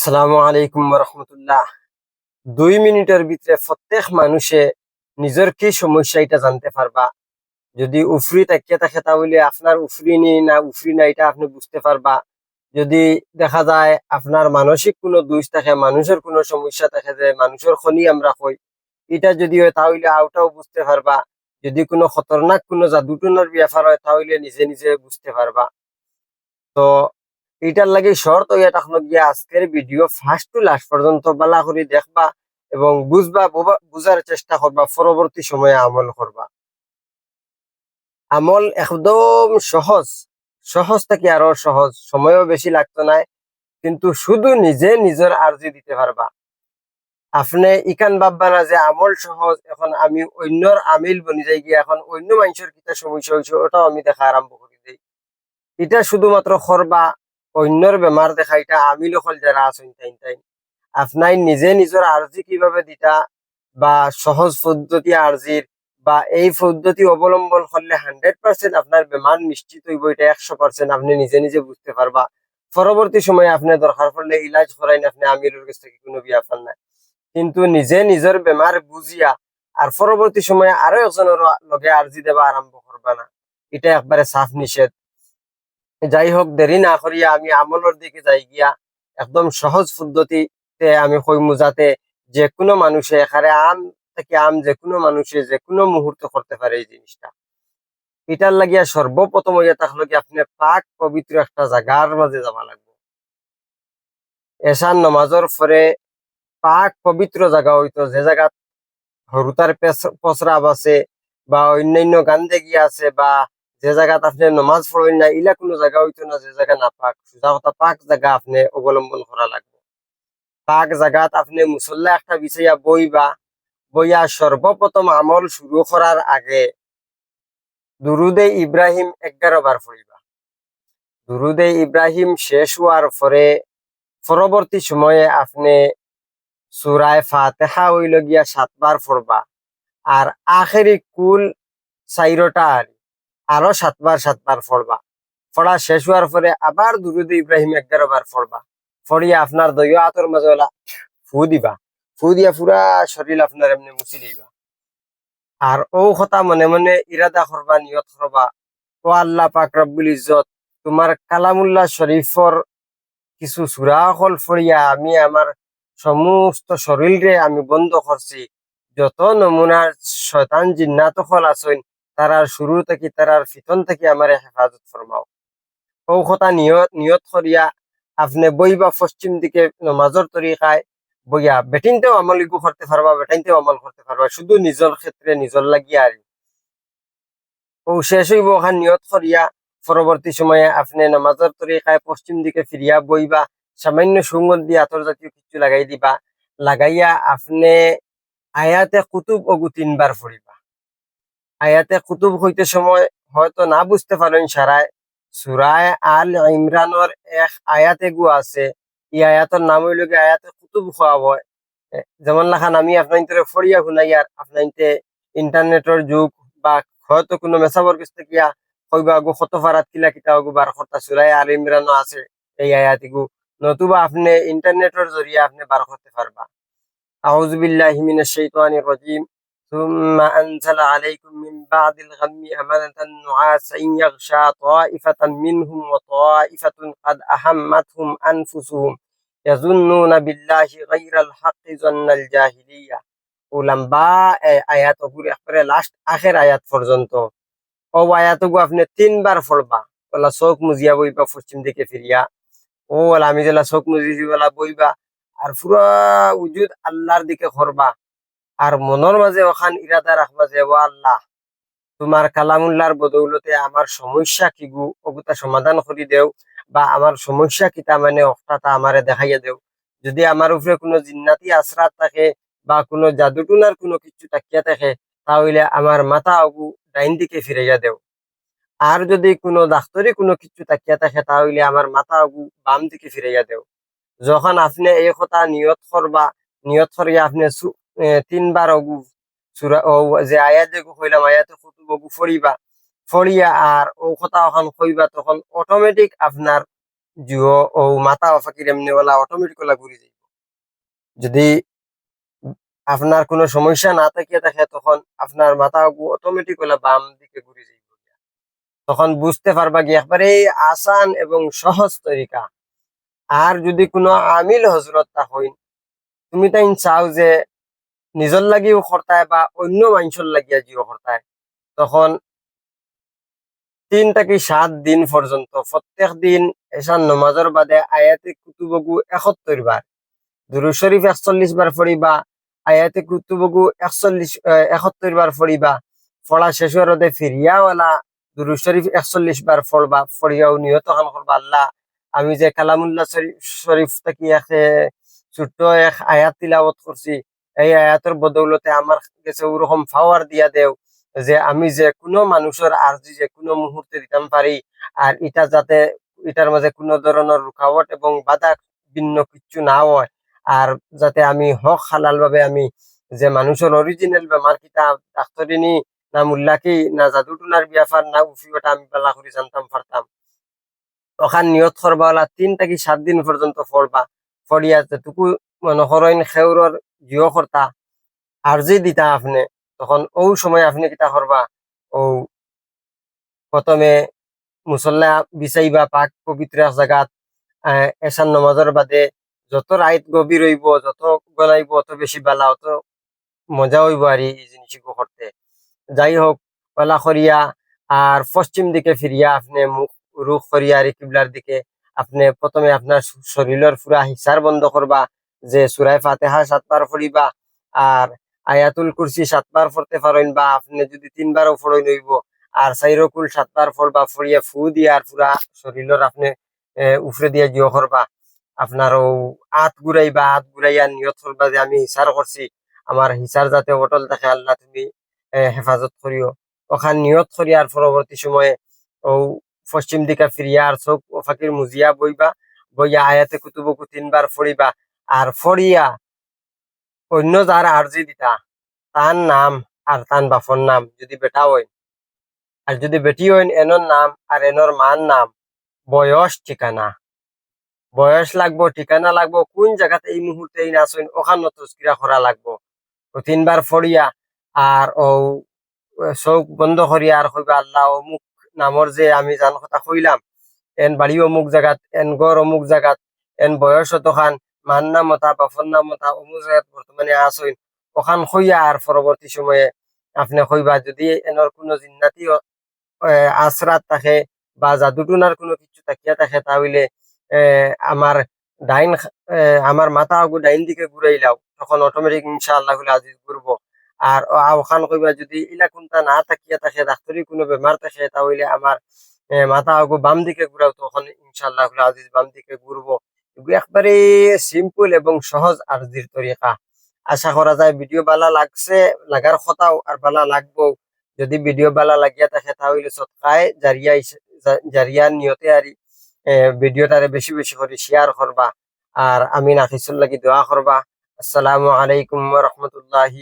আসসালামু আলাইকুম রহমতুল্লাহ। 2 মিনিটের ভিতরে প্রত্যেক মানুষে নিজের কি সমস্যা এটা জানতে পারবা। যদি উফরি তাকিয়ে থাকে তাহলে আপনার উফরি নি না উফরি না এটা আপনি বুঝতে পারবা। যদি দেখা যায় আপনার মানসিক কোনো দোষ থাকে, মানুষের কোনো সমস্যা থাকে, যে মানুষের খনি আমরা কই, এটা যদি হয় তাহলে আওটাও বুঝতে পারবা। যদি কোনো খতরনাক কোনো জাদুটনার ব্যাপার হয় তাহলে নিজে নিজে বুঝতে পারবা। তো এটার লাগে শর্ত হইয়া থাকলো গিয়া আজকের ভিডিও ফার্স্ট টু লাস্ট পর্যন্ত বালা করে দেখবা এবং বুঝবা, বুঝার চেষ্টা করবা, পরবর্তী সময়ে আমল করবা। আমল একদম সহজ, সহজ থেকে আরো সহজ, সময়ও বেশি লাগতো না, কিন্তু শুধু নিজে নিজের আর্জি দিতে পারবা। আপনি ইকান ভাববা না যে আমল সহজ, এখন আমি অন্যর আমিল বনি যাই গিয়া এখন অন্য মানুষের কিতা সমস্যা হয়েছে ওটাও আমি দেখা আরম্ভ করে দিই। এটা শুধুমাত্র করবা অন্যর বেমার দেখা, এটা আমিল হল যারা আছেন তাই তাই আপনার নিজে নিজের আর্জি কিভাবে দিতা, বা সহজ পদ্ধতি আর্জির, বা এই পদ্ধতি অবলম্বন করলে 100% আপনার বেমার নিশ্চিত হইব, এটা 100% আপনি নিজে নিজে বুঝতে পারবা। পরবর্তী সময়ে আপনি দরকার পড়লে ইলাজ করাইন, আপনি আমিরের কাছ থেকে কোনো ব্যাপার নাই, কিন্তু নিজে নিজের বেমার বুঝিয়া আর পরবর্তী সময়ে আরো একজনের লগে আর্জি দেবা আরম্ভ করবা না, এটা একবারে সাফ নিষেধ। যাই হোক, দেরি না করিয়া আমি আমলের দিকে যাই গিয়া। একদম সহজ পদ্ধতিতে আমি কইমু, যাতে যে কোনো মানুষে এখানে আম থেকে আম যে কোনো মানুষে যে কোনো মুহূর্তে করতে পারে এই জিনিসটা। এটার লাগিয়া সর্বপ্রথম হইয়া থাকলো কি আপনি পাক পবিত্র একটা জায়গার মাঝে যাওয়া লাগবে। এশার নমাজের পরে পাক পবিত্র জায়গা হইতো, যে জায়গা হরুতার প্রস্রাব আছে বা অন্যান্য গান্দেগি আছে, বা যে জায়গাত আপনি নমাজ পড়েন না, ইলা কোনো জায়গা হইতো না যে জায়গা না পাক। সোজা কথা পাক জায়গা আপনি অবলম্বন করা লাগবে। পাক জায়গাত আপনি মুসল্লা একটা বিছাইয়া বইবা, বইয়া সর্বপ্রথম আমল শুরু করার আগে দুরুদে ইব্রাহিম 11 বার পড়িবা। দুরুদে ইব্রাহিম শেষ হওয়ার পরে পরবর্তী সময়ে আপনি সূরায়ে ফাতিহা হইল গিয়া 7 বার পড়বা। আর আখেরি কুল চাইরটা আরো 7 বার পড়বা। পড়া শেষ হওয়ার পরে আবার দুরুদ ইব্রাহিম 11 বার পড়বা। পড়িয়া আপনার দৈয় হাতের মাঝে ওলা ফু দিবা। ফু দিয়া পুরা শরীর আপনার এমনি মুছি লইবা। আর ও কথা মনে মনে ইরাদা করবা, নিয়ত করবা, ও আল্লাহ পাক রব্বুল ইজ্জত, তোমার কালামুল্লাহ শরীফর কিছু সূরা হল পড়িয়া আমি আমার সমস্ত শরীরে আমি বন্ধ করছি। যত নমুনার শয়তান জিন্নাত হল আছেন, তারার শুরু থেকে তারার ফিতন থেকে আমার হেফাজত ফরমাও। ও কথা নিয়ত নিয়ত করিয়া আপনি বইবা পশ্চিম দিকে নমাজের তরিকায় বইয়া। বেটিনতেও আমল ইগু করতে পারবা, বেটাইনতেও আমল করতে পারবা, শুধু নিজের ক্ষেত্রে নিজের লাগিয়া আর ও শেষ হইব ওখান নিয়ত করিয়া। পরবর্তী সময়ে আপনি নামাজের তরিকায় পশ্চিম দিকে ফিরিয়া বইবা, সামান্য সুঙ্গল দিয়ে আতর জাতীয় কিছু লাগাই দিবা। লাগাইয়া আপনি আয়াতে কুতুব অগু 3 বার পড়িবা। আয়াতে কুতুব হইতে সময় হয়তো না বুঝতে পারেন সারায়, সূরায়ে আল ইমরানের এক আয়াতে গু আছে, এই আয়াতের নাম হইল গিয়ে আয়াতে কুতুব হওয়া হয়। যেমন লাখান আমি আপনার ফড়িয়া শুনাই, আর আপনার ইন্টারনেটের যুগ, বা হয়তো কোনো মেসাবর কাছ থেকে কইবা গো কত ফারাত কিলা কিতা গো বার করতা সূরায়ে আল ইমরানও আছে এই আয়াতিগু, নতুবা আপনি ইন্টারনেটের জরিয়া আপনি বার করতে পারবা। আউযু বিল্লাহি মিনাশ শাইতানির রাজীম। ثم أنزل عليكم من بعد الغم أمنة نعاسا يغشى طائفة منهم وطائفة قد أهمتهم أنفسهم يظنون بالله غير الحق ظن الجاهلية। লম্বা আয়াত ওগুলো একবারে লাস্ট আখের আয়াত পর্যন্ত। ও আয়াতগু আপনি 3 বার পড়বা। ওলা চোখ মুজিয়া বইবা পশ্চিম দিকে ফিরিয়া। ও ওলা আমি যেলা চোখ মুজি ওলা বইবা, আর পুরা উজুদ আল্লাহর দিকে করবা। আর মনের মাঝে ওখান ইরাদা রাখবা যে ও আল্লাহ, তোমার কালামুল্লাহর বদৌলতে আমার সমস্যা কি গু ওগুতা সমাধান করে দেও, বা আমার সমস্যা কিতা মানে অক্টাটা আমারে দেখাইয়া দেও। যদি আমার উপরে কোনো জিন্নাতি আসরাত থাকে বা কোনো জাদুটুনার কোনো কিছু তাকিয়া থাকে, তাহলে আমার মাথা অগু ডাইন দিকে ফিরাইয়া দেও। আর যদি কোনো ডাক্তারি কোনো কিছু তাকিয়া থাকে, তাহলে আমার মাথা অগু বাম দিকে ফিরাইয়া দেও। যখন আপনি এই কথা নিয়ত করবা, নিয়ত করিয়া আপনি 3 বার অগু সূরা ও যে আয়াত যে কইলাম আয়াতে কুতুব অগু ফড়িবা। ফড়িয়া আর ও কথা ওখান কইবা, তখন অটোমেটিক আপনার জিও ও মাথা ফাঁকির এমনি ওলা অটোমেটিক ওলা ঘুরে যাইব। যদি আপনার কোনো সমস্যা না থাকিয়ে থাকে তখন আপনার মাথা অটোমেটিক ওলা বাম দিকে ঘুরে যাইব। তখন বুঝতে পারবা কি একবারে আসান এবং সহজ তরিকা। আর যদি কোনো আমিল হজরত তা হইন, তুমি তাই চাও যে নিজর লাগিও খরতায় বা অন্য মানুষের লাগিয়া জিও খরতায়, তখন 3 থেকে 7 দিন পর্যন্ত প্রত্যেক দিন এশার নমাজের বাদে আয়াতে কুতুবগু 71 বার, দুরূদ শরীফ 41 বার পড়িবা, আয়াতে কুতুবগু 71 বার পড়িবা। পড়া শেষ হওয়ার পরে ফিরিয়াওয়ালা দুরূদ শরীফ 41 বার পড়বা। পড়িয়াও নিয়ত খান করবা, আল্লাহ আমি যে কালামুল্লাহ শরীফ থেকে ছোট্ট এক আয়াত তিলাওয়াত করছি, এই আয়াতের বদৌলতে আমার কাছে ওরকম পাওয়ার দিয়া দেও যে আমি যে কোনো মানুষের আরজি যে কোনো মুহূর্তে দিতাম পারি। আর এটা যাতে এটার মাঝে কোনো ধরনের রুকাওয়াট এবং বাধা ভিন্ন কিচ্ছু না হয়। আর যাতে আমি হক হালাল ভাবে আমি যে মানুষের অরিজিনাল বেমার কিতা ডাক্তারিনী না মুল্লাকি না জাদুটুনার ব্যাপার না উফিওটা আমি বেলা করে জানতাম পারতাম। ওখান নিয়ত করবা হলা 3 থেকে 7 দিন পর্যন্ত পড়বা। পড়িয়া যেটুকু মনে করেন খেউরর জিও কর্তা আরজি দিতা আপনি, তখন ও সময় আপনি কিতা করবা, ও প্রথমে মুসল্লা বিচাইবা পাক পবিত্র এক জায়গাত। এশার নমাজের বাদে যত রাইত গভীর হইব, যত গলাইব অত বেশি বেলা, অত মজা হইব আর এই জিনিস করতে। যাই হোক, ওলা করিয়া আর পশ্চিম দিকে ফিরিয়া আপনি মুখ রুখ করিয়া আর কিবলার দিকে আপনি প্রথমে আপনার শরীরের পুরা হিসার বন্ধ করবা। যে সূরা ফাতিহা 7 বার পড়িবা, আর আয়াতুল কুরসি 7 বার পড়তে পারেন, বা আপনি যদি 3 বারও পড়ই নইব। আর সাইরকুল 7 বার পড়বা, পড়িয়া ফু দিয়া আর পুরা শরীরের আপনি উফরে দিয়া জিও করবা। আপনার ও হাত ঘুরাইবা, হাত ঘুরাইয়া নিয়ত করবা যে আমি হিসার করছি, আমার হিসার যাতে অটল থাকে, আল্লাহ তুমি হেফাজত করিও। ওখান নিয়ত করি আর পরবর্তী সময়ে ও পশ্চিম দিকে ফিরিয়া আর চোখ ফাঁকির মুজিয়া বইবা। বইয়া আয়াতে কুতুবকু 3 বার পড়িবা। আর ফড়িয়া অন্য যার আরজি দিতা তার নাম আর তার বাপর নাম যদি বেটা হইন, আর যদি বেটি হইন এনর নাম আর এনর মার নাম, বয়স ঠিকানা, বয়স লাগবো, ঠিকানা লাগবো, কোন জায়গাতে এই মুহূর্তে এই নাচ হইন ওখানে তস্কিরা করা লাগবো। ও 3 বার ফড়িয়া আর ও চোখ বন্ধ করিয়া আর কইবা, আল্লাহ অমুক নামর যে আমি জান কথা কইলাম, এন বাড়ি অমুক জায়গাত, এন গড় অমুক জায়গাত, এন বয়স অতখান, মান নাম মতা বাপর নাম মতা অমুক জায়গাত বর্তমানে আসইন। ওখান কইয়া আর পরবর্তী সময়ে আপনি কইবা যদি এনর কোনো জিন্নাতি আসরাত থাকে বা জাদুটুনার কোনো কিছু থাকিয়া থাকে, তাহলে আমার ডাইন আমার মাথা আগু ডাইন দিকে ঘুরাইলাও, তখন অটোমেটিক ইনশাআল্লাহ আজিজ ঘুরবো। আর ওখান কইবা যদি ইলা কোনটা না থাকিয়া থাকে, ডাক্তারি কোনো বেমার থাকে, তাহলে আমার মাথা আগু বাম দিকে ঘুরাও, তখন ইনশাআল্লাহ আজিজ বাম দিকে ঘুরবো। এগুলো একবারে সিম্পল এবং সহজ আরজির তরিকা। আশা করা যায় ভিডিও ভালো লাগছে, লাগার কথাও আর ভালো লাগবো। যদি ভিডিও ভালো লাগিয়া থাকে তাহলে সৎকায় জারিয়া জারিয়ার নিয়তে আর ভিডিওটারে বেশি বেশি করে শেয়ার করবা। আর আমি নাফিসুল লাগি দোয়া করবা। আসসালামু আলাইকুম ওয়া রাহমাতুল্লাহি।